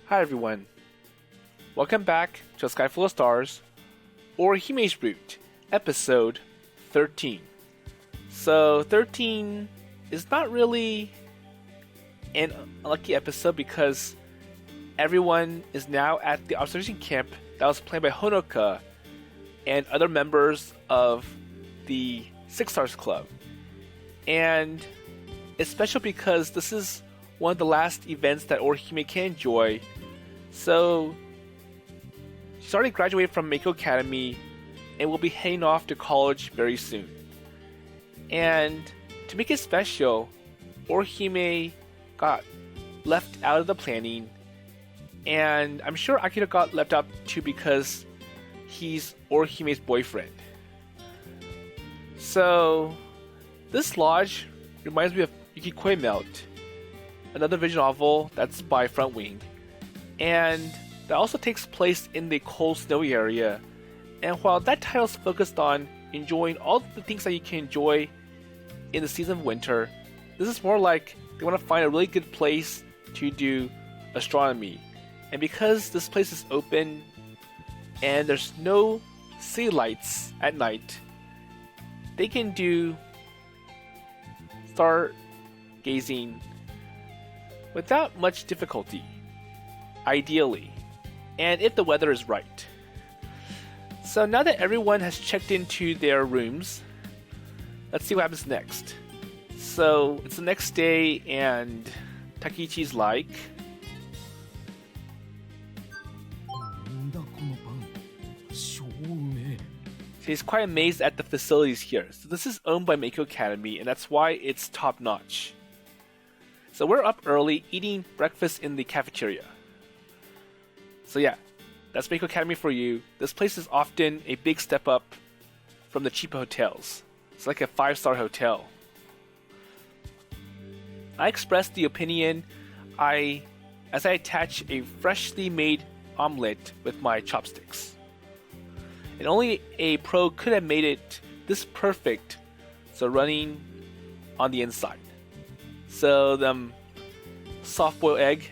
Hi everyone. Welcome back to A Sky Full of Stars, Orihime's Route, episode 13. So 13 is not really an unlucky episode because everyone is now at the observation camp that was planned by Honoka and other members of the Six Stars Club. And it's special because this is one of the last events that Orihime can enjoy. So she's already graduated from Mako Academy and will be heading off to college very soon. And to make it special, Orihime got left out of the planning, and I'm sure Akira got left out too because he's Orihime's boyfriend. So this lodge reminds me of Yukikoi Melt, another visual novel that's by Front Wing, and that also takes place in the cold, snowy area. And while that title is focused on enjoying all the things that you can enjoy in the season of winter, this is more like they want to find a really good place to do astronomy. And because this place is open and there's no city lights at night, they can do stargazing without much difficulty, ideally, and if the weather is right. So now that everyone has checked into their rooms, let's see what happens next. So it's the next day and Takichi's like, he's quite amazed at the facilities here. So this is owned by Mako Academy, and that's why it's top notch. So we're up early eating breakfast in the cafeteria. So yeah, that's Mako Academy for you. This place is often a big step up from the cheap hotels. It's like a 5-star hotel. I expressed the opinion as I attach a freshly made omelette with my chopsticks. And only a pro could have made it this perfect, so running on the inside. So the soft-boiled egg.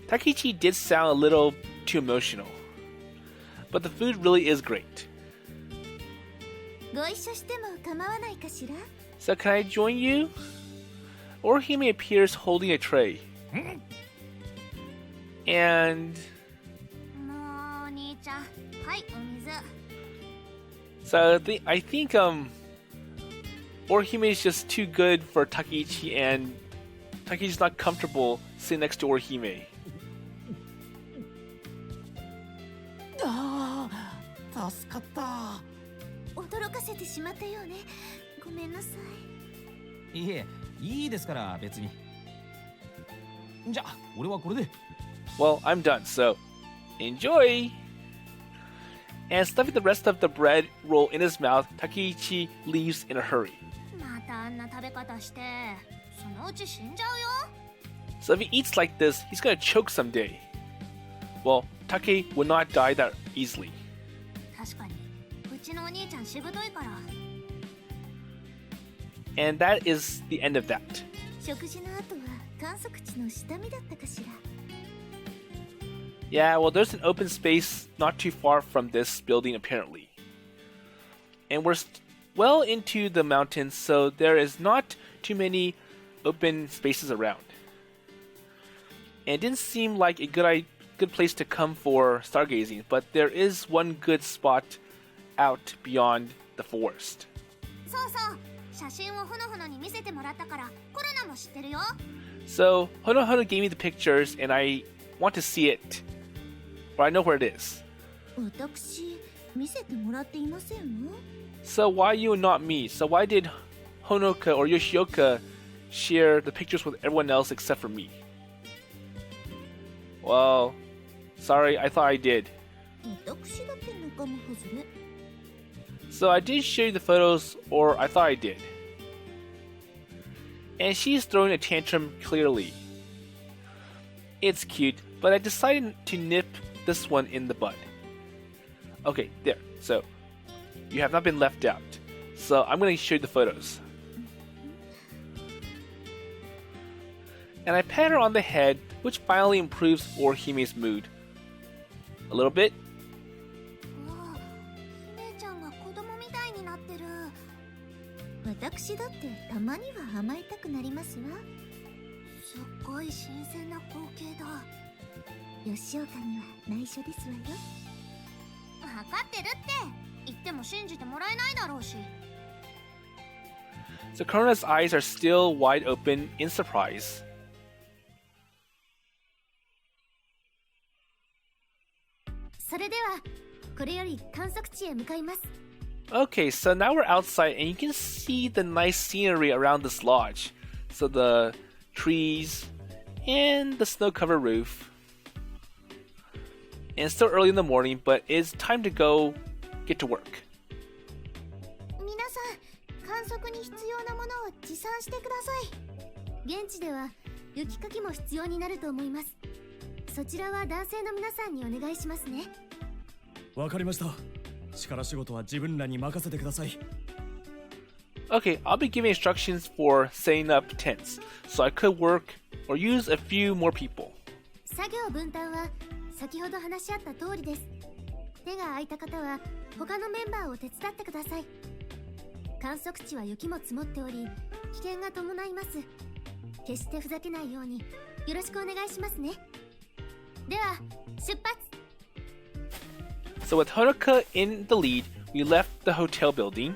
Takichi did sound a little too emotional, but the food really is great. So can I join you? Orihime appears holding a tray. And so I think Orihime is just too good for Takichi, and Takichi's not comfortable sitting next to Orihime. Well, I'm done, so enjoy! And stuffing the rest of the bread roll in his mouth, Takichi leaves in a hurry. So if he eats like this, he's gonna choke someday. Well, Take would not die that easily. And that is the end of that. Yeah, well, there's an open space not too far from this building apparently. And we're well into the mountains, so there is not too many open spaces around. And it didn't seem like a good place to come for stargazing, but there is one good spot out beyond the forest. So Hono gave me the pictures and I want to see it, but I know where it is. So why you and not me? So why did Honoka or Yoshioka share the pictures with everyone else except for me? Well, sorry, I thought I did. So I did show you the photos, or I thought I did. And she's throwing a tantrum clearly. It's cute, but I decided to nip this one in the bud. Okay, there. So, you have not been left out. So, I'm going to show you the photos. and I pat her on the head, which finally improves Orihime's mood. A little bit. 姉ちゃんが子供みたいになってる。私だってたまには甘えたくなりますわ。すっごい新鮮な光景だ。吉岡には内緒ですわよ。分かってるって。言っても信じてもらえないだろうし。So Korona's eyes are still wide open in surprise. それではこれより観測地へ向かいます。 Okay, so now we're outside and you can see the nice scenery around this lodge. So the trees and the snow-covered roof. And it's still early in the morning, but it's time to go get to work. 皆さん、観測に必要なものを持参してください。現地では雪かきも必要になると思います。そちらは男性の皆さんにお願いしますね。わかりました。力仕事は自分らに任せてください。Okay, I'll be giving instructions for setting up tents, so I could work or use a few more people. 作業分担は先ほど話し合った通りです。手が空いた方は他のメンバーを手伝ってください。観測地は雪も積もっており、危険が伴います。決してふざけないようによろしくお願いしますね。では、出発! So with Honoka in the lead, we left the hotel building,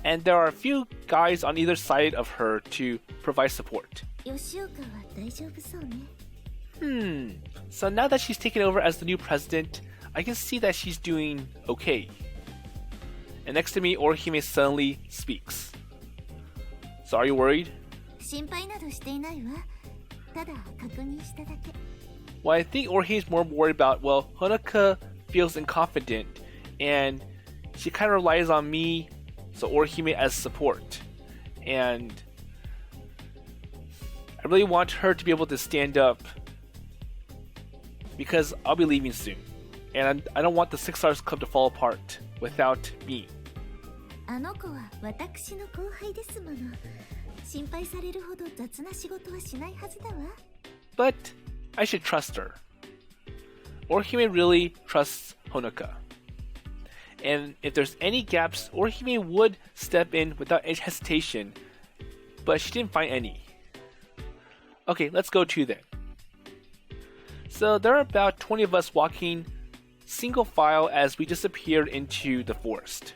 and there are a few guys on either side of her to provide support. 吉岡は大丈夫そうね。So now that she's taken over as the new president, I can see that she's doing okay. And next to me, Orihime suddenly speaks. So are you worried? 心配などしていないわ。ただ確認しただけ。Well, I think Orihime's more worried about, well, Honoka feels incompetent, and she kind of relies on me, so Orihime as support. And I really want her to be able to stand up, because I'll be leaving soon. And I don't want the Six Stars Club to fall apart without me. あの子は私の後輩ですもの。心配されるほど雑な仕事はしないはずだわ。But I should trust her. Orihime really trusts Honoka. And if there's any gaps, Orihime would step in without any hesitation, but she didn't find any. Okay, let's go to them. So there are about 20 of us walking single file as we disappeared into the forest.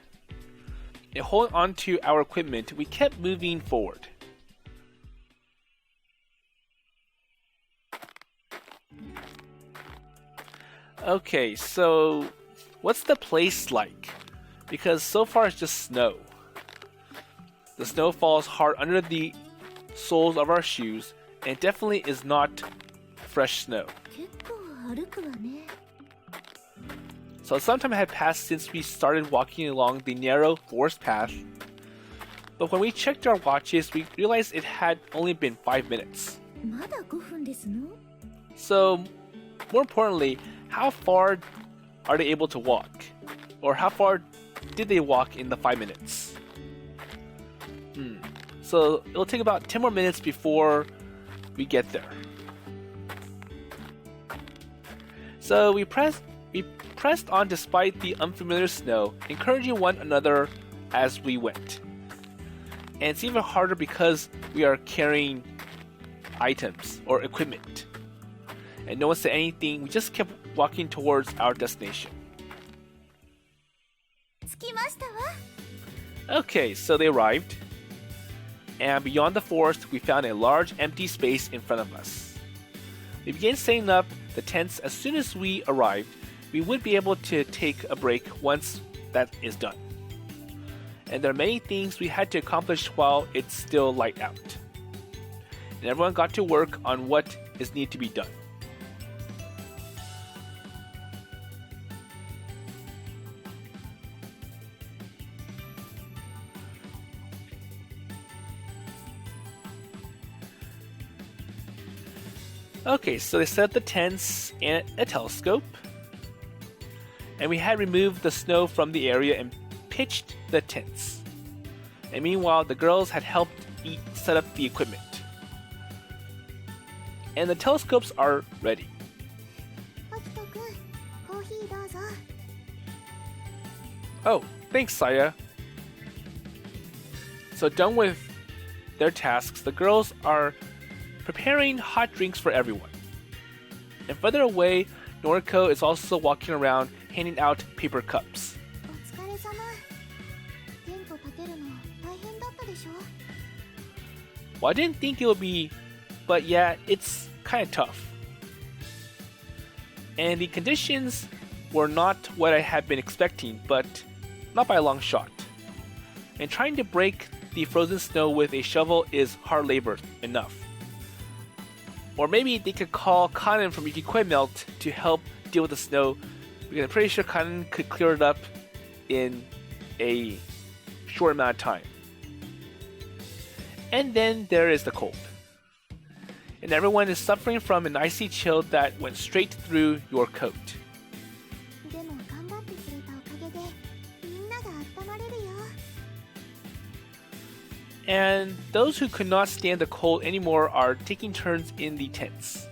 And holding on to our equipment, we kept moving forward. Okay, so what's the place like? Because so far it's just snow. The snow falls hard under the soles of our shoes, and it definitely is not fresh snow. 結構歩くわね。 So some time had passed since we started walking along the narrow forest path. But when we checked our watches, we realized it had only been 5 minutes. まだ5分ですの? So, more importantly, how far are they able to walk? Or how far did they walk in the 5 minutes? So it'll take about 10 more minutes before we get there. So we pressed on despite the unfamiliar snow, encouraging one another as we went. And it's even harder because we are carrying items or equipment. And no one said anything, we just kept walking towards our destination. 着きましたわ。 Okay, so they arrived. And beyond the forest, we found a large empty space in front of us. We began setting up the tents as soon as we arrived. We would be able to take a break once that is done. And there are many things we had to accomplish while it's still light out. And everyone got to work on what is needed to be done. Okay, so they set up the tents and a telescope. And we had removed the snow from the area and pitched the tents. And meanwhile, the girls had helped set up the equipment. and the telescopes are ready. ホキト君、コーヒーどうぞ。 Oh, thanks, Saya. So done with their tasks, the girls are preparing hot drinks for everyone. And further away, Noriko is also walking around handing out paper cups. お疲れ様。テント立てるの大変だったでしょ？ Well, I didn't think it would be, but yeah, it's kind of tough. And the conditions were not what I had been expecting, but not by a long shot. And trying to break the frozen snow with a shovel is hard labor enough. Or maybe they could call Kanen from Yukikoi Melt to help deal with the snow, because I'm pretty sure Kanen could clear it up in a short amount of time. And then there is the cold. And everyone is suffering from an icy chill that went straight through your coat. でも頑張ってくれたおかげでみんなが温まれるよ。 And those who could not stand the cold anymore are taking turns in the tents.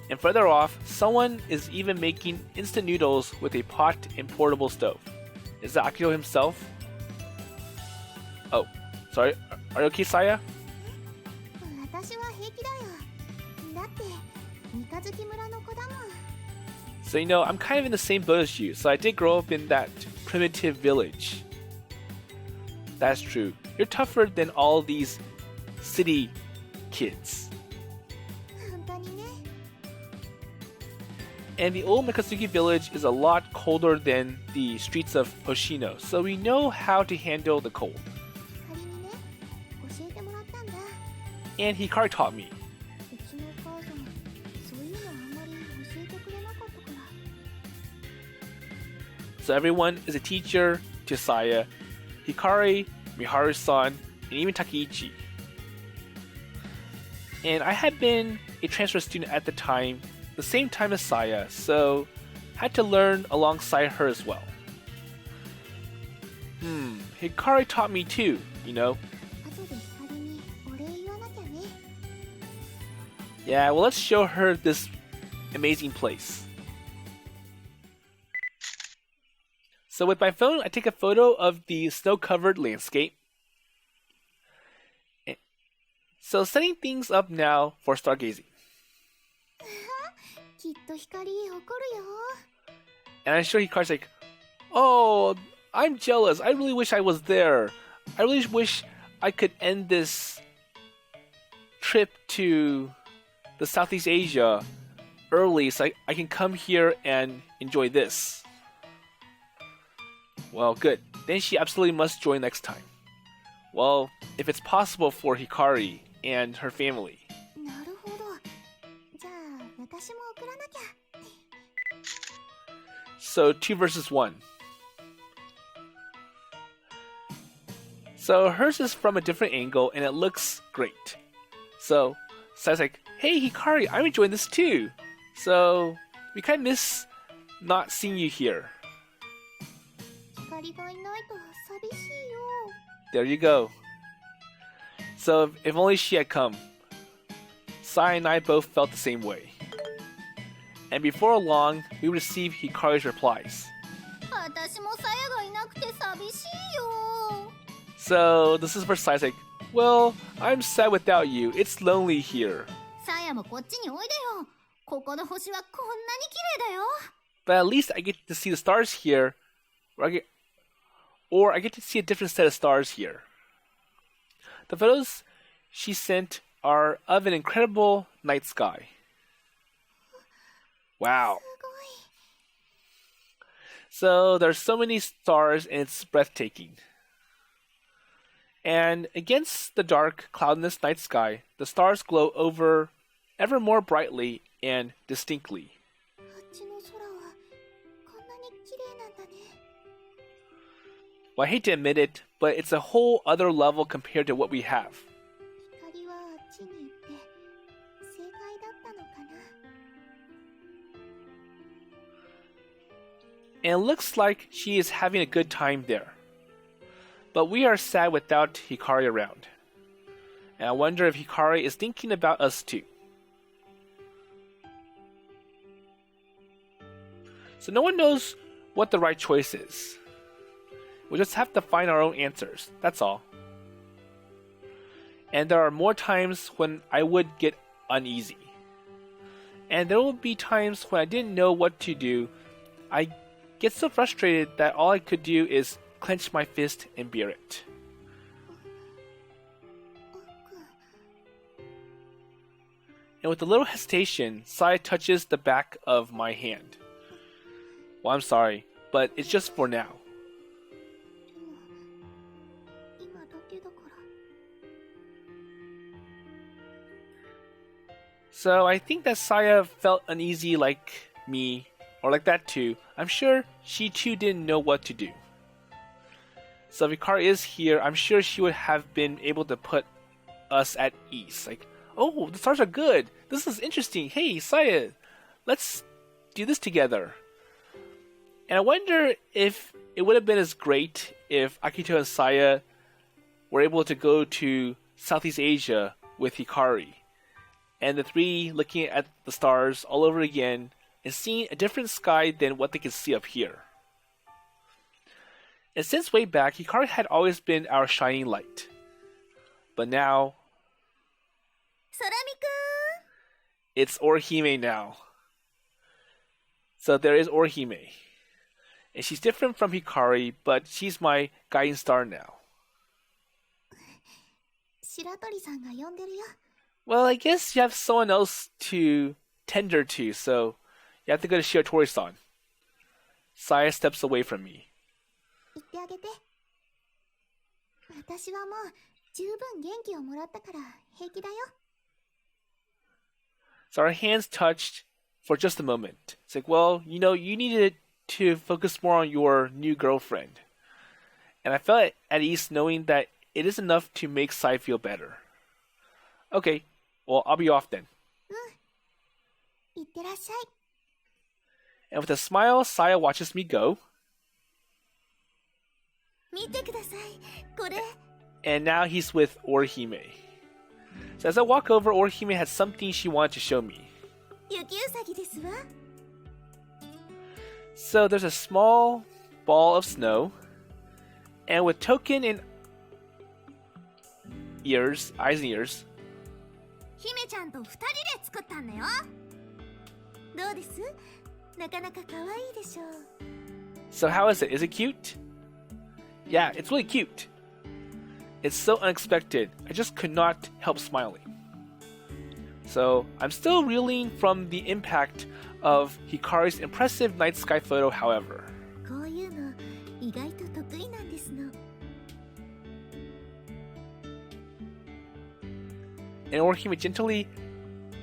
And further off, someone is even making instant noodles with a pot and portable stove. Is that Akio himself? Oh, sorry. Are you okay, Saya? 私は平気だよ。だって三日月村の子だもん。 So you know, I'm kind of in the same boat as you, so I did grow up in that primitive village. That's true. You're tougher than all these city kids. 本当にね。 And the old Mikasuki village is a lot colder than the streets of Hoshino, so we know how to handle the cold. 仮にね、教えてもらったんだ。 And Hikari taught me. うちのお母さん、そういうのあんまり教えてくれなかったから。 So everyone is a teacher to Saya, Hikari, Miharu-san, and even Takeichi. And I had been a transfer student at the time, the same time as Saya, so had to learn alongside her as well. Hikari taught me too, you know. 後で光にお礼言わなきゃね。 Yeah, well, let's show her this amazing place. So with my phone, I take a photo of the snow-covered landscape. So setting things up now for stargazing. きっと光怒るよ。 And I show Hikari's like, oh, I'm jealous. I really wish I was there. I really wish I could end this trip to the Southeast Asia early so I can come here and enjoy this. Well, good. Then she absolutely must join next time. Well, if it's possible for Hikari and her family. なるほど。じゃあ私も送らなきゃ。 So 2 versus 1. So hers is from a different angle and it looks great. So Sai's like, hey Hikari, I'm enjoying this too. So we kind of miss not seeing you here. 光がいないと寂しいよ。 There you go. So if only she had come. Sai and I both felt the same way. And before long, we received Hikari's replies. 私もさやがいなくて寂しいよ。 So this is where Sai's like, well, I'm sad without you. It's lonely here. さやもこっちにおいでよ。ここの星はこんなに綺麗だよ。 But at least I get to see the stars here. Or I get to see a different set of stars here. The photos she sent are of an incredible night sky. Wow. すごい。 So there's so many stars and it's breathtaking. And against the dark, cloudless night sky, the stars glow over ever more brightly and distinctly. あっちの空はこんなに綺麗なんだね。 Well, I hate to admit it, but it's a whole other level compared to what we have. 光はあっちに行って正解だったのかな。 And it looks like she is having a good time there. But we are sad without Hikari around. And I wonder if Hikari is thinking about us too. So no one knows what the right choice is. We'll just have to find our own answers, that's all. And there are more times when I would get uneasy. And there will be times when I didn't know what to do. I get so frustrated that all I could do is clench my fist and bear it. And with a little hesitation, Saya touches the back of my hand. Well, I'm sorry, but it's just for now. So I think that Saya felt uneasy like me, or like that too. I'm sure she too didn't know what to do. So if Hikari is here, I'm sure she would have been able to put us at ease. Like, oh, the stars are good. This is interesting. Hey, Saya, let's do this together. And I wonder if it would have been as great if Akito and Saya were able to go to Southeast Asia with Hikari. And the three looking at the stars all over again and seeing a different sky than what they could see up here. And since way back, Hikari had always been our shining light. But now, it's Orihime now. So there is Orihime. And she's different from Hikari, but she's my guiding star now. Well, I guess you have someone else to tender to, so you have to go to Shiratori-san. Saya steps away from me. So our hands touched for just a moment. It's like, well, you know, you needed to focus more on your new girlfriend. And I felt at ease knowing that it is enough to make Sai feel better. Okay, well, I'll be off then. And with a smile, Saya watches me go. And now he's with Orihime. So as I walk over, Orihime had something she wanted to show me. So there's a small ball of snow, and with token and eyes and ears. So how is it? Is it cute? Yeah, it's really cute. It's so unexpected. I just could not help smiling. So I'm still reeling from the impact of Hikari's impressive night sky photo, however. And Orihime gently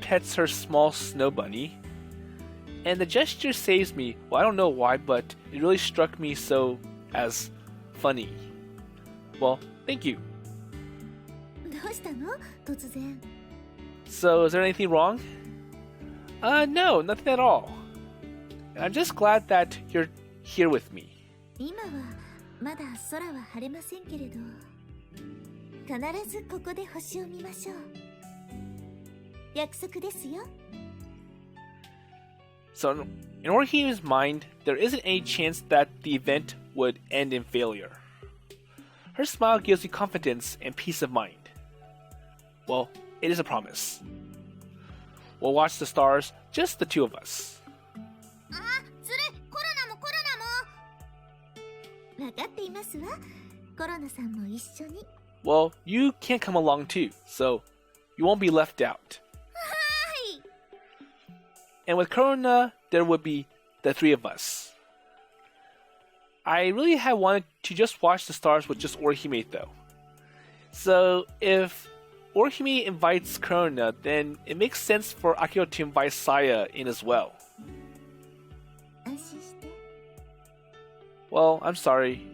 pets her small snow bunny. And the gesture saves me. Well, I don't know why, but it really struck me so as funny. Well, thank you. So, is there anything wrong? No, nothing at all. And I'm just glad that you're here with me. So, in Orihime's mind, there isn't any chance that the event would end in failure. Her smile gives me confidence and peace of mind. Well, it is a promise. We'll watch the stars, just the two of us. Well, you can't come along too, so you won't be left out. And with Corona, there would be the three of us. I really had wanted to just watch the stars with just Orihime though. So if Orihime invites Corona, then it makes sense for Akio to invite Saya in as well. Well, I'm sorry.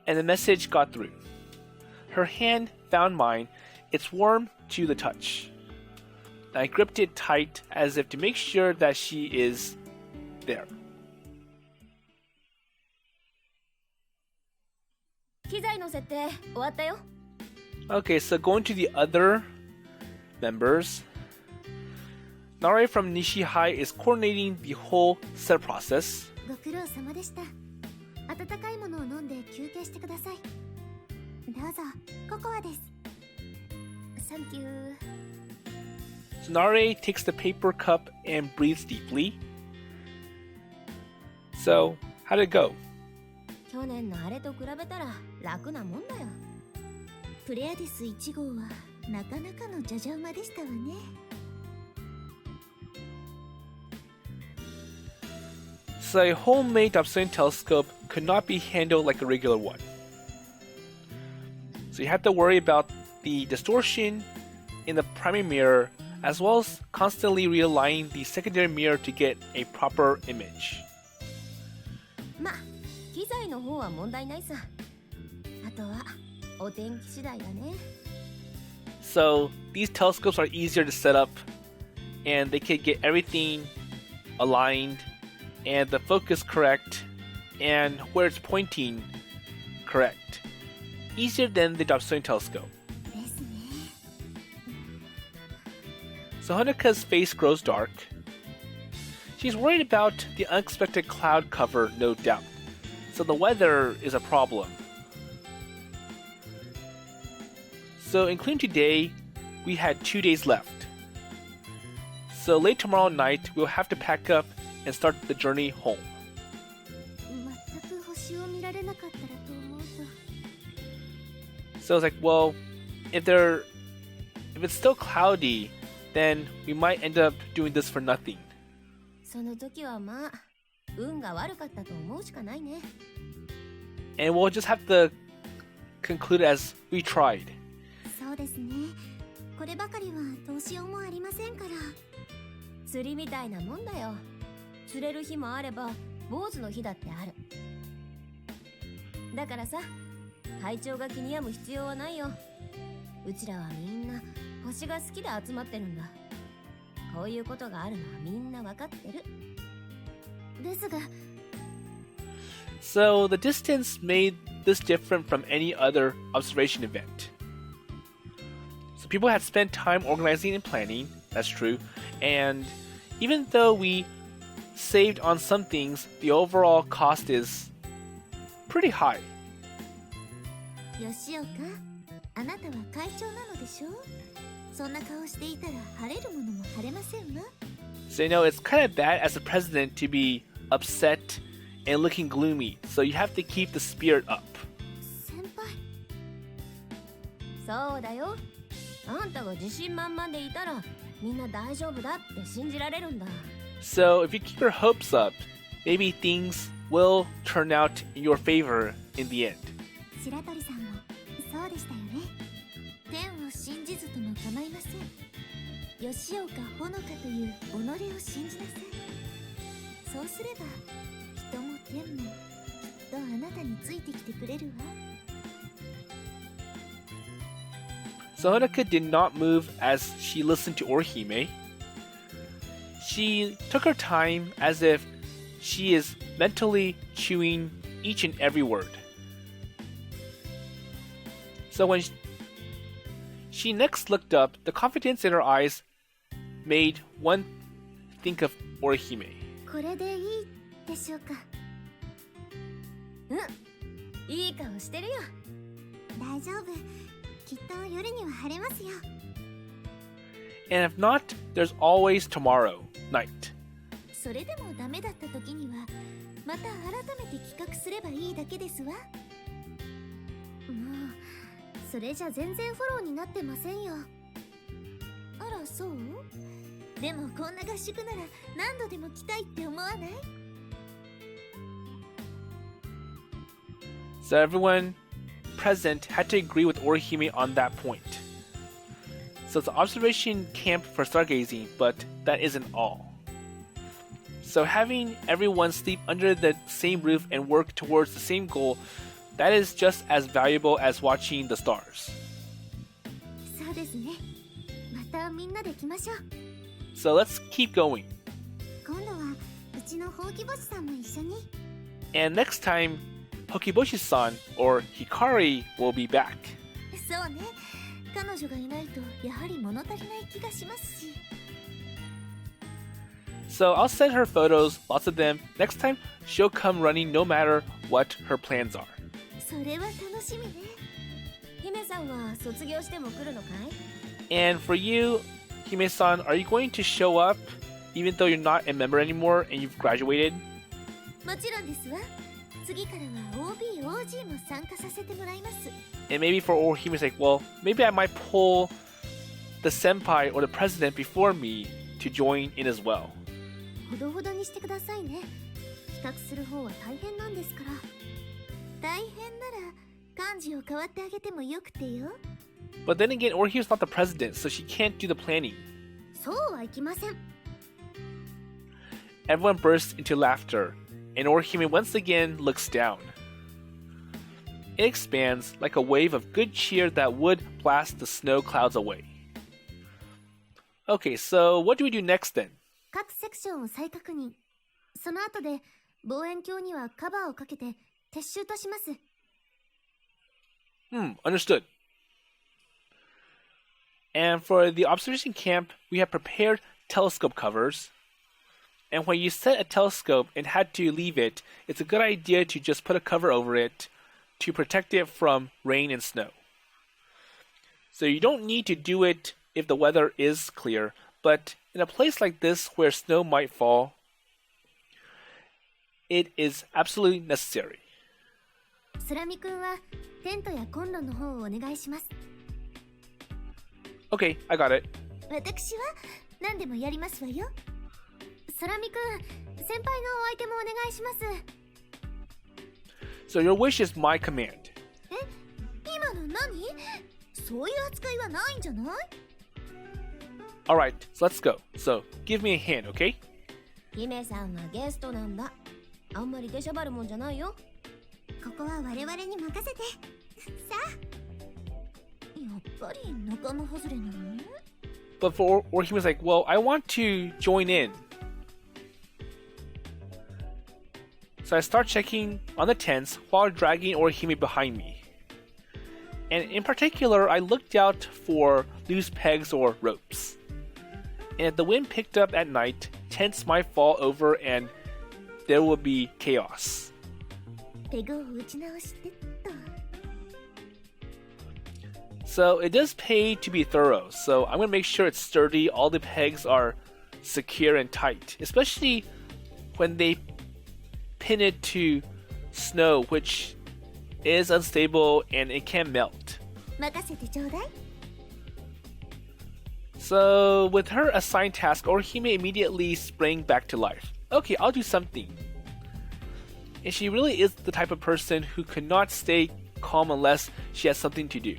And the message got through. Her hand found mine. It's warm to the touch. I gripped it tight as if to make sure that she is there. Okay, so going to the other members. Nare from Nishihai is coordinating the whole setup process. ご苦労様でした。温かいものを飲んで休憩してください。どうぞ、ココアです。Thank you. So Nare takes the paper cup and breathes deeply. So, how'd it go? 去年のあれと比べたら楽なもんだよ。プレアディス1号はなかなかのじゃじゃ馬でしたわね。So a homemade Dobsonian telescope could not be handled like a regular one. So you had to worry about the distortion in the primary mirror as well as constantly realigning the secondary mirror to get a proper image. まあ、機材の方は問題ないさ。あとはお天気次第だね。So these telescopes are easier to set up and they can get everything aligned and the focus correct and where it's pointing correct. Easier than the Dobsonian telescope. ですね。So Honoka's face grows dark. She's worried about the unexpected cloud cover, no doubt. So the weather is a problem. So including today, we had 2 days left. So late tomorrow night, we'll have to pack up and start the journey home. 全く星を見られなかったらと思うと。So it's like, well, if it's still cloudy, then we might end up doing this for nothing. その時はまあ、運が悪かったと思うしかないね。And we'll just have to conclude as we tried. そうですね。こればかりはどうしようもありませんから。釣りみたいなもんだよ。釣れる日もあれば、坊主の日だってある。だからさ、体調が気に病む必要はないよ。うちらはみんな星が好きで集まってるんだ。こういうことがあるのはみんなわかってる。ですが、So the distance made this different from any other observation event. So people had spent time organizing and planning, that's true, and even though we saved on some things, the overall cost is pretty high. 吉岡、あなたは会長なのでしょ？そんな顔していたら晴れるものも晴れませんわ。So you know, it's kind of bad as a president to be upset and looking gloomy, so you have to keep the spirit up. 先輩。そうだよ。あんたが自信満々でいたら、みんな大丈夫だって信じられるんだ。So if you keep your hopes up, maybe things will turn out in your favor in the end. 白鳥さんもそうでしたよね。天を信じずとも構いません。吉岡ほのかという己を信じなさい。そうすれば人も天もきっとあなたについてきてくれるわ。So Honoka did not move as she listened to Orihime. She took her time as if she is mentally chewing each and every word. So when she next looked up, the confidence in her eyes made one think of Orihime. これでいいでしょうか。うん、いい顔してるよ。大丈夫。きっと夜には晴れますよ。And if not, there's always tomorrow night. それでもダメだった時にはまた改めて企画すればいいだけですわ。もうそれじゃ全然フォローになってませんよ。あらそう？でもこんな合宿なら何度でも来たいって思わない？ So everyone present had to agree with Orihime on that point. So it's an observation camp for stargazing, but that isn't all. So having everyone sleep under the same roof and work towards the same goal, that is just as valuable as watching the stars. そうですね。またみんなで来ましょう。 So let's keep going. 今度はうちのほうき星さんも一緒に。 And next time, Hokiboshi-san or Hikari will be back. そうね。彼女がいないとやはり物足りない気がしますし。So I'll send her photos, lots of them. Next time, she'll come running no matter what her plans are. それは楽しみね。姫さんは卒業しても来るのかい？ And for you, Hime-san, are you going to show up even though you're not a member anymore and you've graduated? もちろんですわ。次からは OB、OG も参加させてもらいます。And maybe for Orihime's sake, well, maybe I might pull the senpai or the president before me to join in as well. ほどほどにしてくださいね。企画する方は大変なんですから。大変なら幹事を代わってあげてもよくてよ。But then again, Orihime's not the president, so she can't do the planning. そうはいきません。Everyone bursts into laughter, and Orihime once again looks down. It expands like a wave of good cheer that would blast the snow clouds away. Okay, so what do we do next then? 各セクションを再確認。その後で望遠鏡にはカバーをかけて撤収とします。Understood. And for the observation camp, we have prepared telescope covers. And when you set a telescope and had to leave it, it's a good idea to just put a cover over it to protect it from rain and snow. So you don't need to do it if the weather is clear, but in a place like this where snow might fall, it is absolutely necessary. スラミ君はテントやコンロの方をお願いします。Okay, I got it. 私は何でもやりますわよ。スラミ君、先輩のお相手もお願いします。So your wish is my command. え、今の何？そういう扱いはないんじゃない？ Alright, so let's go. So, give me a hand, okay? 姫さんはゲストなんだ。あんまり出しゃばるもんじゃないよ。ここは我々に任せて。さあ。やっぱり仲間外れなのね。But for Orihime's like, well, I want to join in. So I start checking on the tents while dragging Orihime behind me. And in particular, I looked out for loose pegs or ropes. And if the wind picked up at night, tents might fall over and there will be chaos. ペグを打ち直してっと。So it does pay to be thorough, so I'm going to make sure it's sturdy, all the pegs are secure and tight, especially when they pin it to snow, which is unstable and it can melt. 任せてちょうだい。So with her assigned task, Orihime immediately sprang back to life. Okay, I'll do something. And she really is the type of person who could not stay calm unless she has something to do.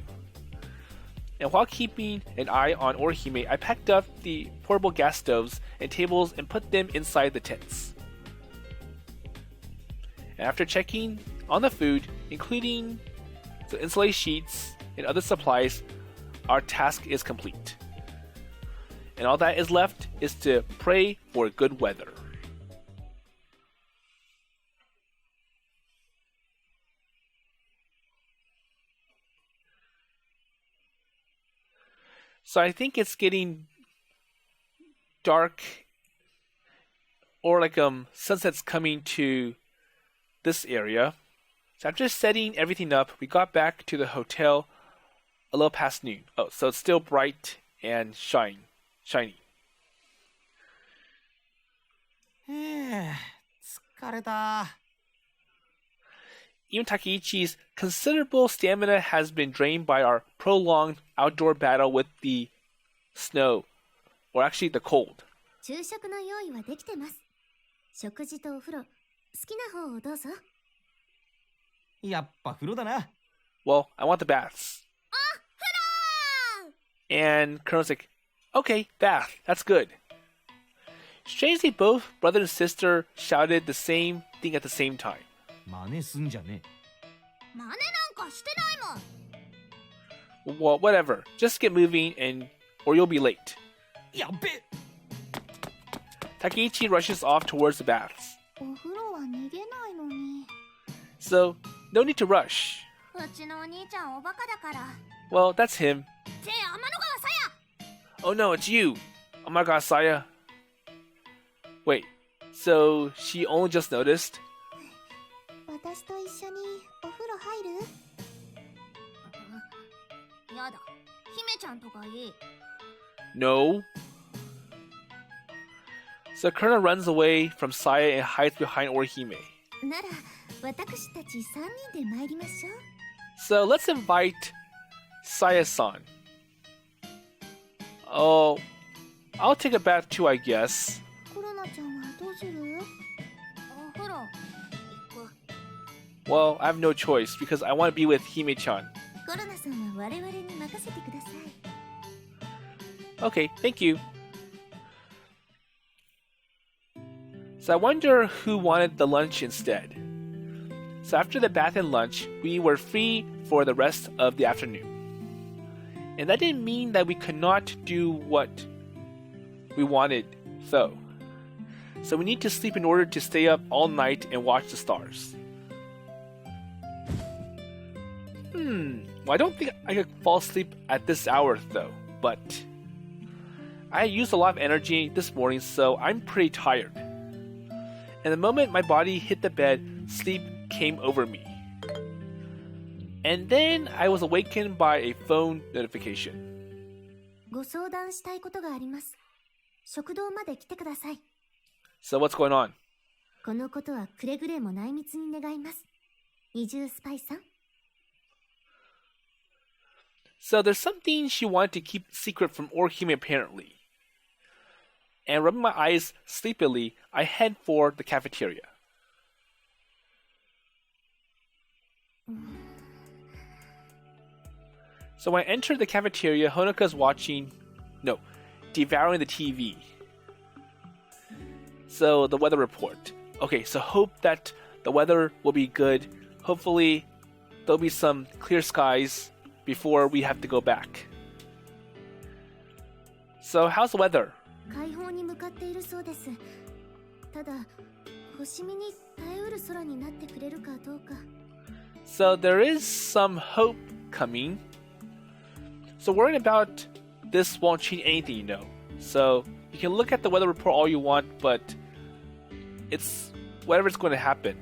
And while keeping an eye on Orihime, I packed up the portable gas stoves and tables and put them inside the tents. And after checking on the food, including the insulated sheets and other supplies, our task is complete. And all that is left is to pray for good weather. So I think it's getting dark, or like sunset's coming to this area. So after setting everything up, we got back to the hotel a little past noon. Oh, so it's still bright and shiny. 疲れた。 Even Takeichi's considerable stamina has been drained by our prolonged outdoor battle with the snow, or actually the cold. 昼食の用意はできてます。食事とお風呂、好きな方をどうぞ。やっぱ風呂だな。Well, I want the baths. And Colonel's like, okay, bath, that's good. Strangely, both brother and sister shouted the same thing at the same time. 真似すんじゃね真似なんかしてないもん。 Well, whatever. Just get moving or you'll be late. え。やっべ。 Takeichi rushes off towards the baths. お風呂は逃げないのに。 So, no need to rush. うちのお兄ちゃんおバカだから。 Well, that's him. せや、天の川さや。 Oh no, it's you. Oh my god, Saya. Wait, so she only just noticed? 私と一緒にお風呂入る？やだ、姫ちゃんとかいい。 No. So Kurna runs away from Saya and hides behind Orihime. なら私たち3人で参りましょう。 So let's invite Saya-san. Oh, I'll take a bath too, I guess. コロナちゃんはどうする？お風呂行く。 Well, I have no choice because I want to be with Hime-chan. コロナさんは我々に任せてください。 Okay, thank you. So I wonder who wanted the lunch instead. So after the bath and lunch, we were free for the rest of the afternoon. And that didn't mean that we could not do what we wanted, though. So we need to sleep in order to stay up all night and watch the stars. Well, I don't think I could fall asleep at this hour, though, but I used a lot of energy this morning, so I'm pretty tired. And the moment my body hit the bed, sleep came over me. And then I was awakened by a phone notification. ご相談したいことがあります。食堂まで来てください。 So what's going on? このことはくれぐれも内密に願います。二重スパイさん。 So there's something she wanted to keep secret from Orihime apparently. And rubbing my eyes sleepily, I head for the cafeteria. So when I enter the cafeteria, Honoka's devouring the TV. So the weather report. Okay, so hope that the weather will be good. Hopefully there'll be some clear skies before we have to go back. So how's the weather? 解放に向かっているそうです。ただ、星見に耐えうる空になってくれるかどうか。 So there is some hope coming. So worrying about this won't change anything, you know. So you can look at the weather report all you want, but it's whatever's going to happen.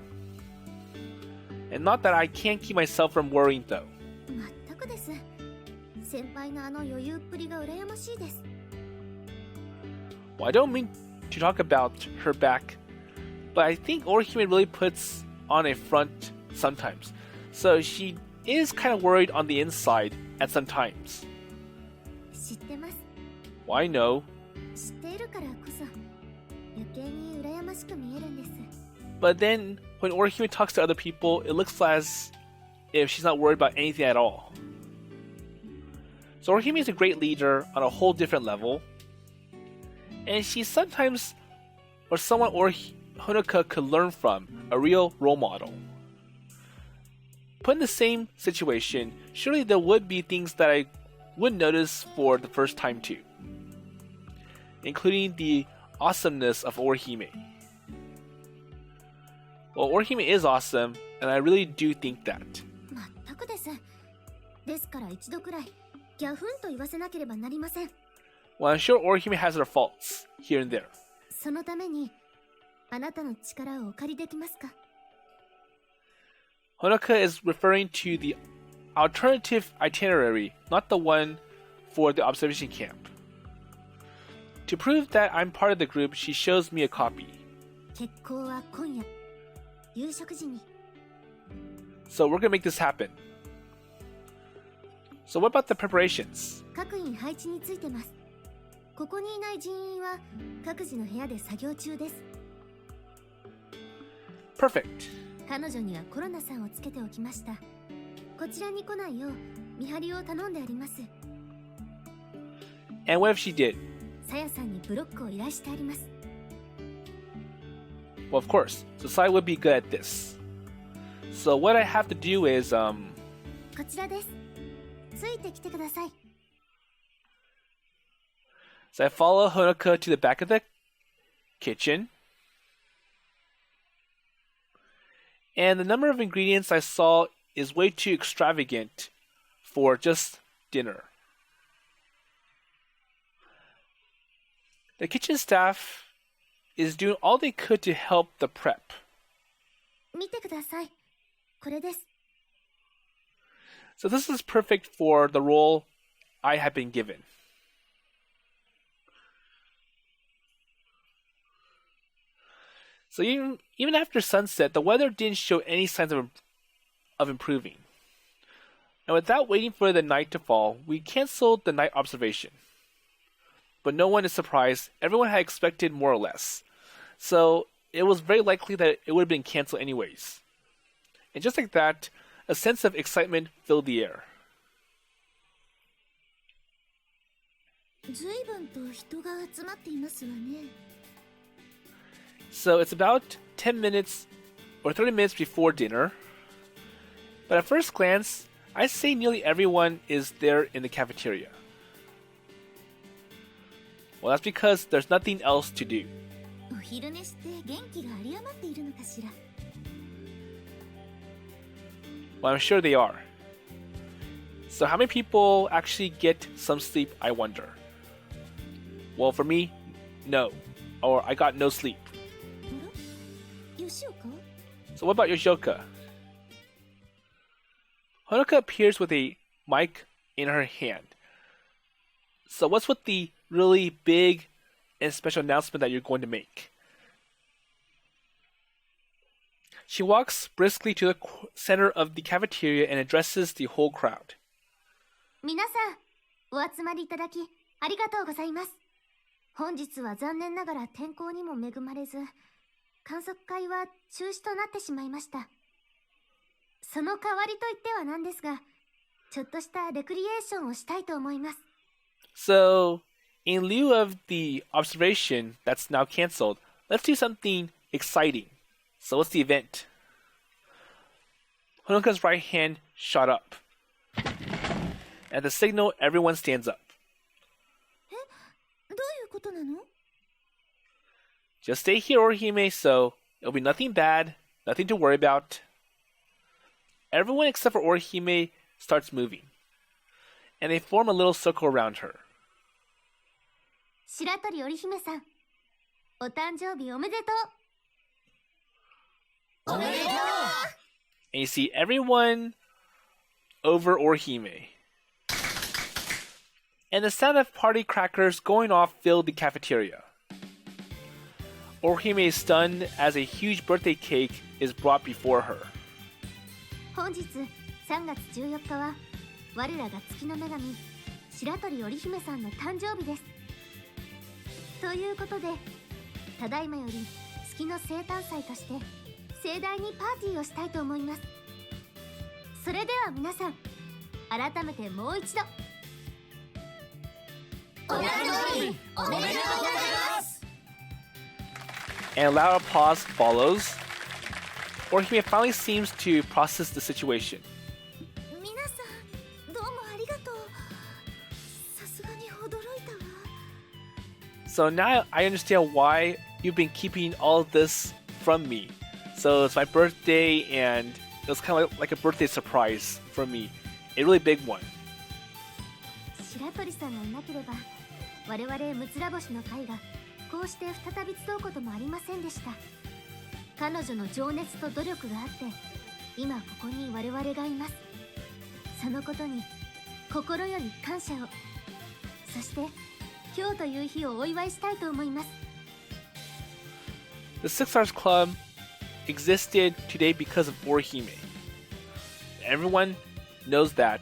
And not that I can't keep myself from worrying though. 全くです。先輩のあの余裕っぷりが羨ましいです。 Well, I don't mean to talk about her back, but I think Orihime really puts on a front sometimes. So she is kind of worried on the inside at some times. 知ってます。 Why no? 知っているからこそ余計に羨ましく見えるんです。 But then when Orihime talks to other people, it looks as if she's not worried about anything at all. So Orihime is a great leader on a whole different level. And she's sometimes or someone Honoka could learn from, a real role model. Put in the same situation, surely there would be things that I would notice for the first time too, including the awesomeness of Orihime. Well, Orihime is awesome, and I really do think that. 全くです。ですから一度くらいギャフンと言わせなければなりません。 Well, I'm sure Orihime has her faults here and there. そのためにあなたの力をお借りできますか？ Honoka is referring to the alternative itinerary, not the one for the observation camp. To prove that I'm part of the group, she shows me a copy. 決行は今夜夕食時に。 So we're gonna make this happen. So what about the preparations? 各員配置についてます。ここにいない人員は各自の部屋で作業中です。 Perfect. 彼女にはコロナさんをつけておきました。こちらに来ないよう見張りを頼んであります。 And what if she did? さやさんにブロックを依頼してあります。 Well, of course. So Sai would be good at this. So what I have to do is, こちらです。ついてきてください。 so I follow Honoka to the back of the kitchen. And the number of ingredients I saw is way too extravagant for just dinner. The kitchen staff is doing all they could to help the prep. 見てください。これです。 So this is perfect for the role I have been given. So even after sunset, the weather didn't show any signs of improving. And without waiting for the night to fall, we canceled the night observation. But no one is surprised. Everyone had expected more or less. So it was very likely that it would have been canceled anyways. And just like that, a sense of excitement filled the air. ずいぶんと人が集まっていますわね。 So it's about 10 minutes or 30 minutes before dinner. But at first glance, I'd say nearly everyone is there in the cafeteria. Well, that's because there's nothing else to do. お昼寝して元気が有り余っているのかしら。 Well, I'm sure they are. So how many people actually get some sleep, I wonder? Well, for me, no. Or I got no sleep. あら、吉岡？ So what about Yoshioka? Honoka appears with a mic in her hand. So what's with the really big and special announcement that you're going to make? She walks briskly to the center of the cafeteria and addresses the whole crowd. 皆さん、お集まりいただきありがとうございます。本日は残念ながら天候にも恵まれず、観測会は中止となってしまいました。その代わりと言ってはなんですが、ちょっとしたレクリエーションをしたいと思います。So, in lieu of the observation that's now canceled, let's do something exciting. So what's the event? Honoka's right hand shot up. At the signal, everyone stands up. え、どういうことなの？ Just stay here, Orihime, so it'll be nothing bad, nothing to worry about. Everyone except for Orihime starts moving, and they form a little circle around her. 白鳥織姫さん、お誕生日おめでとう。おめでとう。 And you see everyone over Orihime. And the sound of party crackers going off filled the cafeteria. Orihime is stunned as a huge birthday cake is brought before her. 本日3月14日は我らが月の女神白鳥織姫さんの誕生日です。ということで、ただいまより月の生誕祭として盛大にパーティーをしたいと思います。それでは皆さん、改めてもう一度お誕生日おめでとうございます。 And a loud applause follows. Orihime finally seems to process the situation. 皆さん、どうもありがとう。さすがに驚いたわ。 So now I understand why you've been keeping all of this from me. So it's my birthday, and it was kind of like a birthday surprise for me. A really big one. 白鳥さんがいなければ、我々六つら星の会がこうして再び集うこともありませんでした。彼女の情熱と努力があって、今ここに我々がいます。そのことに心より感謝を。そして今日という日をお祝いしたいと思います。 The Six Stars Club existed today because of Orihime. Everyone knows that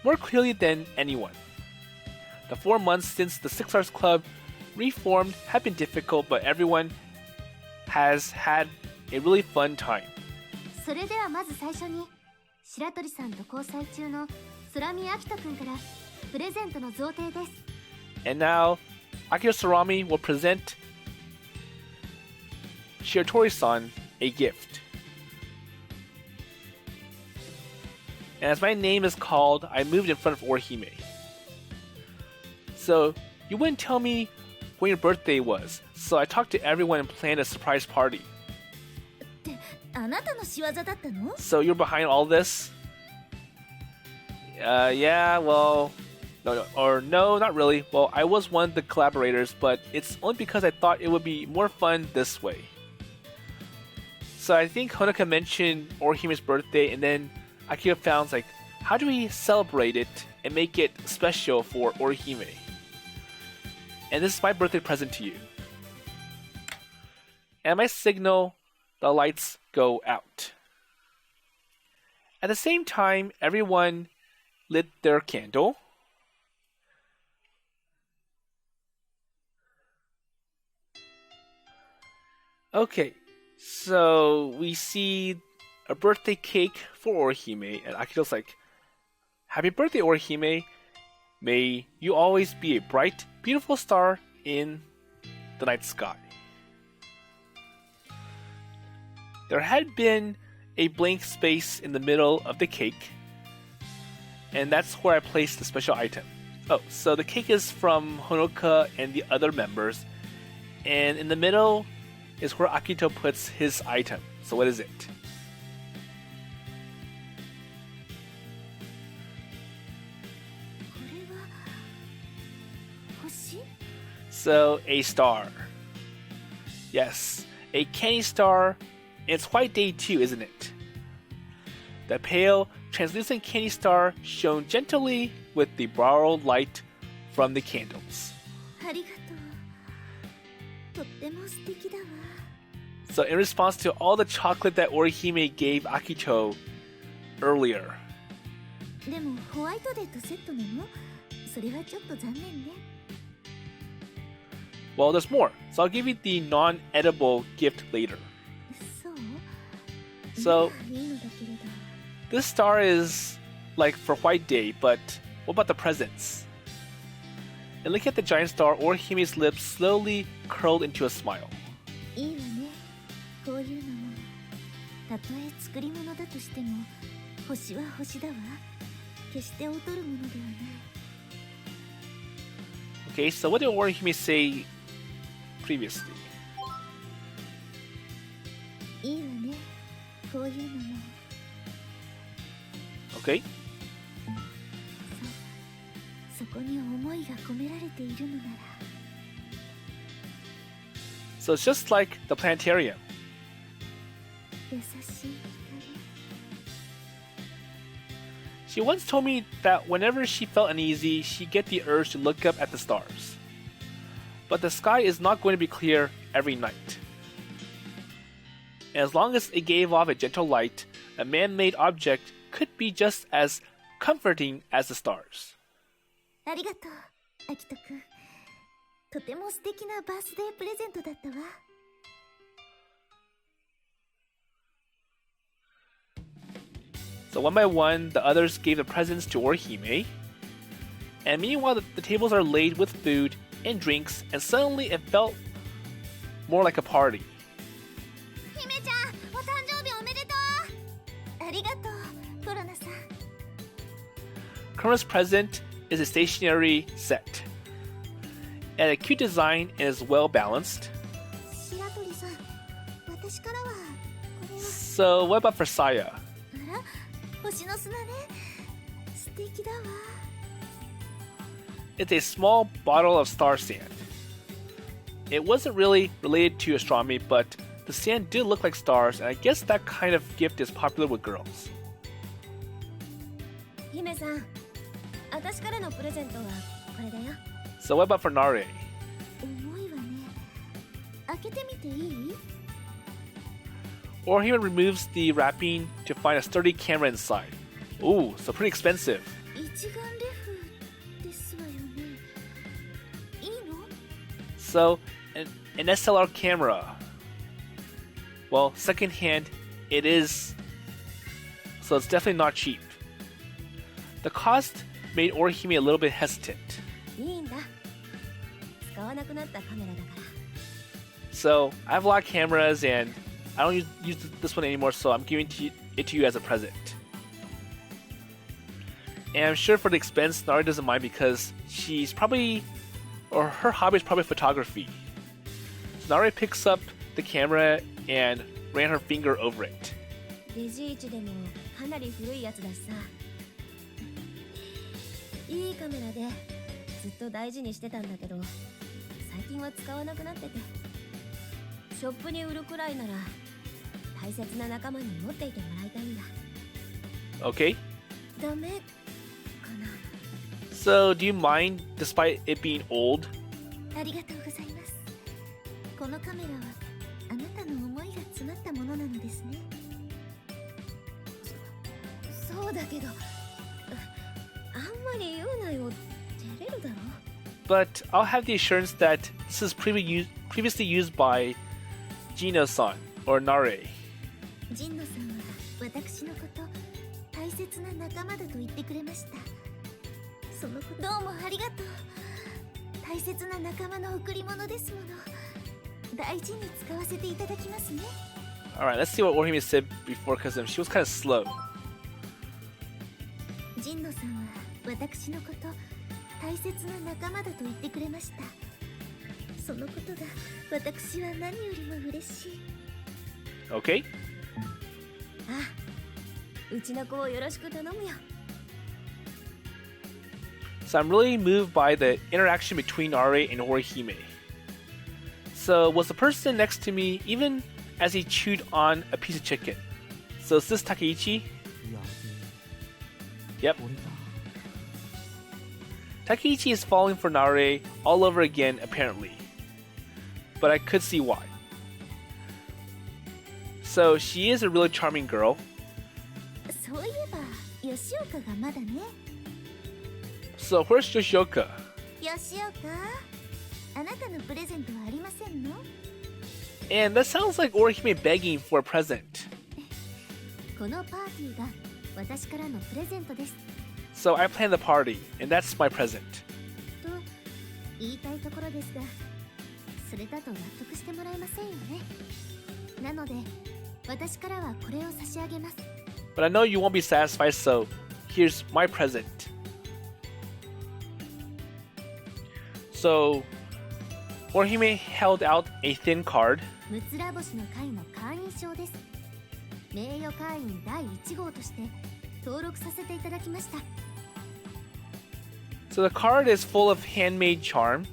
more clearly than anyone. The 4 months since the Six Stars Club reformed have been difficult, but everyone has had a really fun time. それではまず最初に白鳥さんと交際中の空見明人くんからプレゼントの贈呈です。 And now, Akira Surami will present Shiratori-san a gift. And as my name is called, I moved in front of Orihime. So, you wouldn't tell me when your birthday was, so I talked to everyone and planned a surprise party. ってあなたの仕業だったの？ So you're behind all this? Yeah, well, No, not really. Well, I was one of the collaborators, but it's only because I thought it would be more fun this way. So I think Honoka mentioned Orihime's birthday, and then Akira found like, how do we celebrate it and make it special for Orihime? And this is my birthday present to you. And my signal, the lights go out. At the same time, everyone lit their candle. Okay, so we see a birthday cake for Orihime, and Akito's like, Happy birthday, Orihime! May you always be a bright, beautiful star in the night sky. There had been a blank space in the middle of the cake, and that's where I placed the special item. Oh, so the cake is from Honoka and the other members, and in the middle is where Akito puts his item. So what is it? So, a star. Yes, a candy star. It's white day too, isn't it? The pale, translucent candy star shone gently with the borrowed light from the candles. So in response to all the chocolate that Orihime gave Akito earlier. Well, there's more, so I'll give you the non-edible gift later. So, this star is like for White Day, but what about the presents? And looking at the giant star, Orihime's lips slowly curled into a smile. Okay, so what did Orihime say previously? Okay. So it's just like the planetarium. She once told me that whenever she felt uneasy, she'd get the urge to look up at the stars. But the sky is not going to be clear every night. And as long as it gave off a gentle light, a man-made object could be just as comforting as the stars. So one by one, the others gave the presents to Orihime. And meanwhile, the tables are laid with food and drinks, and suddenly it felt more like a party. Kurona's present is a stationary set, and a cute design and is well balanced. So what about for Saya? It's a small bottle of star sand. It wasn't really related to astronomy, but the sand did look like stars, and I guess that kind of gift is popular with girls. So what about for Nare? Orihime removes the wrapping to find a sturdy camera inside. Ooh, so pretty expensive. So, an SLR camera. Well, secondhand, it is. So it's definitely not cheap. The cost made Orihime a little bit hesitant. So, I have a lot of cameras and I don't use this one anymore, so I'm giving it to you as a present. And I'm sure for the expense, Nari doesn't mind because she's probably, or her hobby is probably photography. So Nari picks up the camera and ran her finger over it. いいカメラでずっと大事にしてたんだけど、最近は使わなくなってて、ショップに売るくらいなら大切な仲間に持っていてもらいたいんだ。 Okay. ダメかな。 So, do you mind despite it being old? ありがとうございます。このカメラはあなたの思いが詰まったものなのですね。そうだけど、あんまり言うなよ。照れるだろ。 But I'll have the assurance that this is previously used by Gino-san or Nare. ジンノさんは私のこと大切な仲間だと言ってくれました。そのことどうもありがとう。大切な仲間の贈り物ですもの。大事に使わせていただきますね。 Alright, let's see what Orihime said before because she was kind of slow. ジンノさんは私のこと大切な仲間だと言ってくれました。そのことが私は何よりも嬉しい。 Okay? ああ、うちの子をよろしく頼むよ。 So I'm really moved by the interaction between Nare and Orihime. So was the person next to me even as he chewed on a piece of chicken? So is this Takeichi? いや Yep. 俺だ Takeichi is falling for Nare all over again, apparently. But I could see why. So she is a really charming girl. そういえば吉岡がまだね。 So where's Yoshioka? 吉岡、あなたのプレゼントはありませんの？ And that sounds like Orihime begging for a present. このパーティーが私からのプレゼントです。 So I planned the party, and that's my present. と言いたいところですが、それだと納得してもらえませんよね。なので私からはこれを差し上げます。 But I know you won't be satisfied, so here's my present. So Orihime held out a thin card. むつら星の会の会員証です。名誉会員第1号として登録させていただきました。 So the card is full of handmade charm,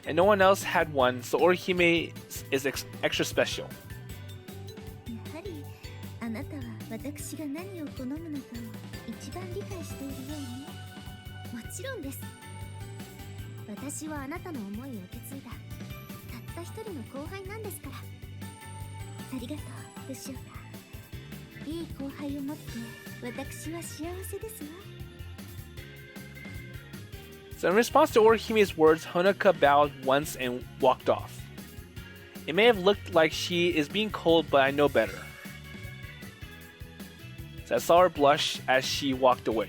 and no one else had one, so Orihime is extra special. やはりあなたは私が何を好むのかを一番理解しているようね。もちろんです。私はあなたの思いを受け継いだたった一人の後輩なんですから。ありがとう、吉岡。いい後輩を持って私は幸せですわ。 So in response to Orihime's words, Honaka bowed once and walked off. It may have looked like she is being cold, but I know better. So I saw her blush as she walked away.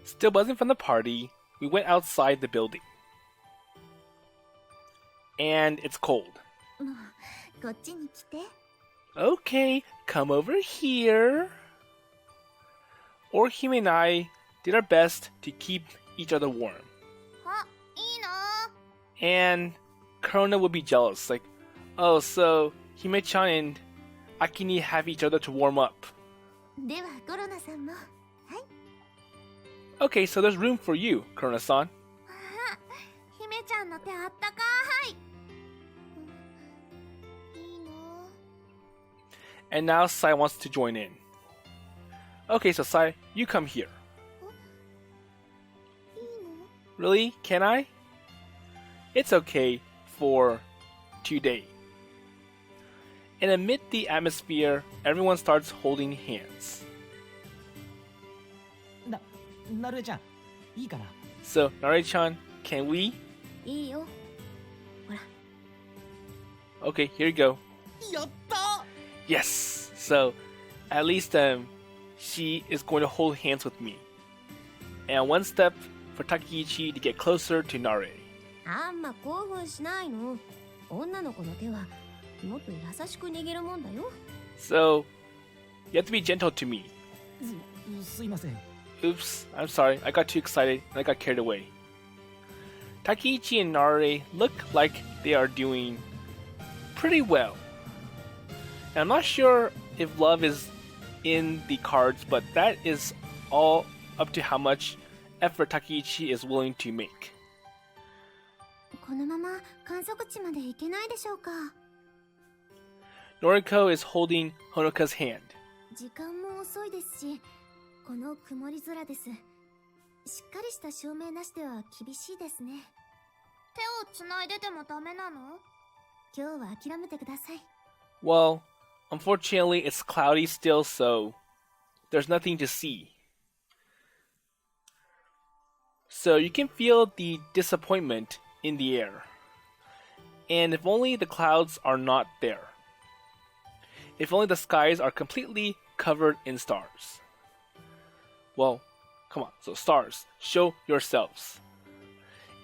Still buzzing from the party, we went outside the building. And it's cold. もうこっちに来て。 Okay, come over here. Orihime and I did our best to keep each other warm. あ、いいな。 And Corona would be jealous, like, oh, so Hime-chan and Akini have each other to warm up. ではコロナさんも。 Okay, so there's room for you, Corona-san. 姫ちゃんの手あったかい。いいの。 And now Sai wants to join in. Okay, so Sai, you come here. いいの。 Really? Can I? It's okay for today. And amid the atmosphere, everyone starts holding hands. なるえちゃん、いいかな。 So, Nare-chan, can we? いいよ。ほら。 Okay, here you go. やった Yes! So, at least she is going to hold hands with me. And one step for Takeichi to get closer to Nare. あんま興奮しないの。女の子の手はもっと優しく握るもんだよ。 So, you have to be gentle to me. すいません。 Oops, I'm sorry, I got too excited and I got carried away. Takeichi and Nare look like they are doing pretty well. And I'm not sure if love is in the cards, but that is all up to how much effort Takeichi is willing to make. このまま観測地まで行けないでしょうか。 Noriko is holding Honoka's hand. 時間も遅いですし、この曇り空です。しっかりした照明なしでは厳しいですね。手をつないでてもダメなの？今日は諦めてください。 Well, unfortunately, it's cloudy still, so there's nothing to see. So you can feel the disappointment in the air. And if only the clouds are not there. If only the skies are completely covered in stars. Well, come on, so stars, show yourselves.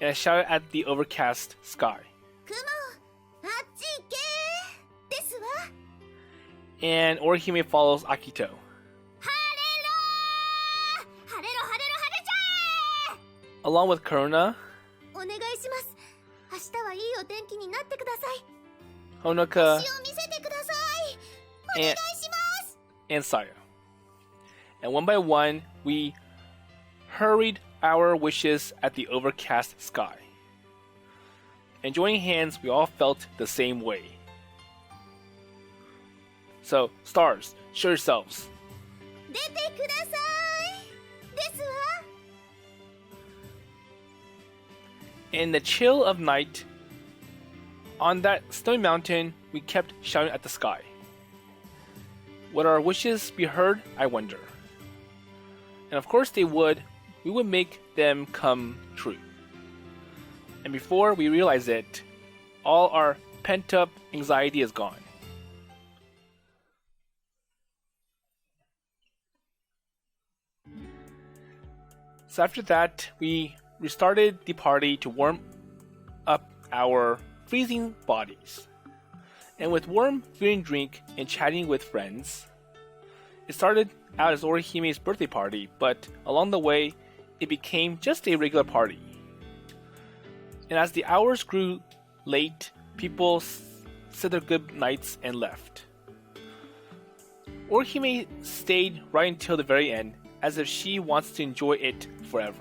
And I shouted at the overcast sky. 雲、あっち行けーですわ。 And Orihime follows Akito. 晴れろー、晴れろ晴れろ晴れちゃえ Along with Karuna, お願いします。明日はいいお天気になってください。 Honoka, 星を見せてください。お願いします。 and Saya. And one by one, we hurried our wishes at the overcast sky. And joining hands, we all felt the same way. So, stars, show yourselves. 出てください。ですわ。 In the chill of night, on that snowy mountain, we kept shouting at the sky. Would our wishes be heard, I wonder? And of course they would. We would make them come true. And before we realize it, all our pent-up anxiety is gone. So after that, we restarted the party to warm up our freezing bodies. And with warm food and drink and chatting with friends, it started out as Orihime's birthday party, but along the way, it became just a regular party. And as the hours grew late, people said their good nights and left. Orihime stayed right until the very end, as if she wants to enjoy it forever.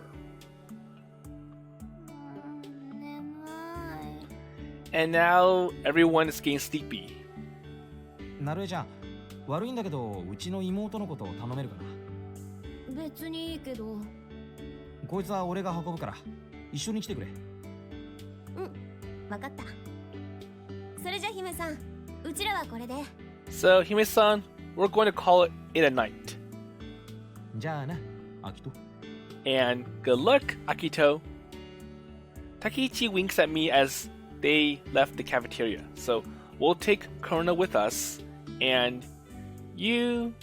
And now everyone is getting sleepy. なるえちゃん、悪いんだけど、うちの妹のことを頼めるかな。別にいいけど。こいつは俺が運ぶから、一緒に来てくれ。うん、わかった。それじゃ姫さん、うちらはこれで。So, Hime-san, we're going to call it a night. じゃあな、アキト。 And good luck, Akito. Takeichi winks at me as they left the cafeteria. So we'll take Karuna with us, and you,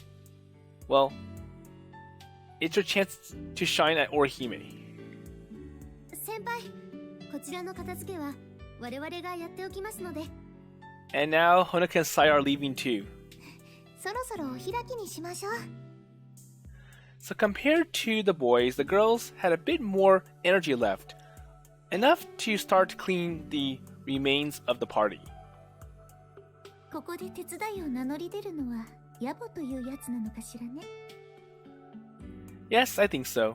well, it's your chance to shine at Orihime. 先輩、こちらの片付けは我々がやっておきますので。 And now Honoka and Sai are leaving too. そろそろお開きにしましょう。 So compared to the boys, the girls had a bit more energy left, enough to start cleaning the remains of the party. ここで手伝いを名乗り出るのは野暮というやつなのかしらね。 Yes, I think so.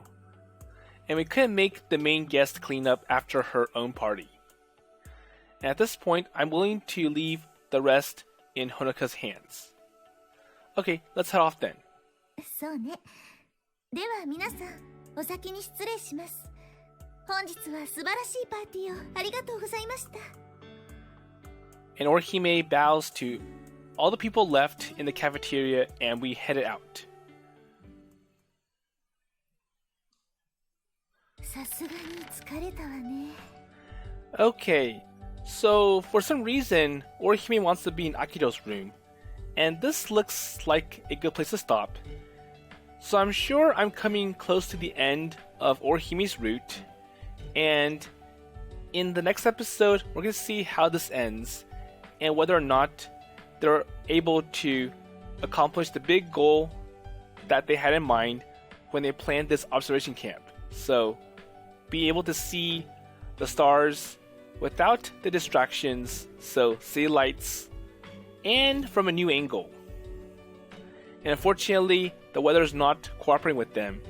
And we couldn't make the main guest clean up after her own party. And at this point, I'm willing to leave the rest in Honoka's hands. Okay, let's head off then. そうね。では皆さん、お先に失礼します。本日は素晴らしいパーティーをありがとうございました。 And Orihime bows to all the people left in the cafeteria, and we headed out. さすがに疲れたわね。 Okay, so for some reason, Orihime wants to be in Akito's room, and this looks like a good place to stop. So I'm sure I'm coming close to the end of Orihime's route, and in the next episode, we're going to see how this ends, and whether or not they're able to accomplish the big goal that they had in mind when they planned this observation camp. So, be able to see the stars without the distractions, so city lights, and from a new angle. and unfortunately, the weather is not cooperating with them.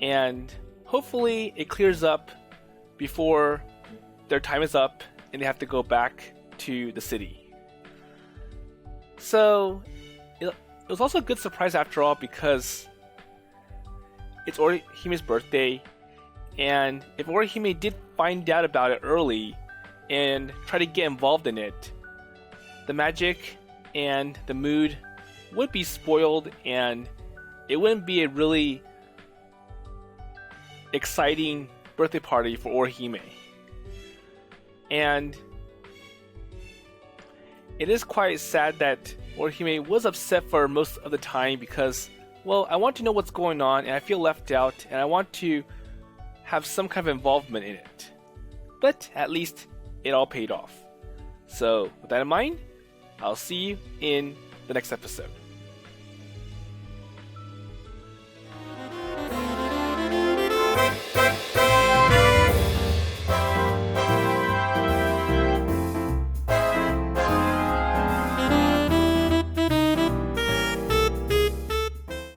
And hopefully, it clears up before their time is up and they have to go back to the city. So, it was also a good surprise after all because it's Orihime's birthday, and if Orihime did find out about it early and try to get involved in it, the magic and the mood would be spoiled and it wouldn't be a really exciting birthday party for Orihime. And it is quite sad that Orihime was upset for most of the time because, well, I want to know what's going on and I feel left out and I want to have some kind of involvement in it. But at least it all paid off. So with that in mind, I'll see you in the next episode.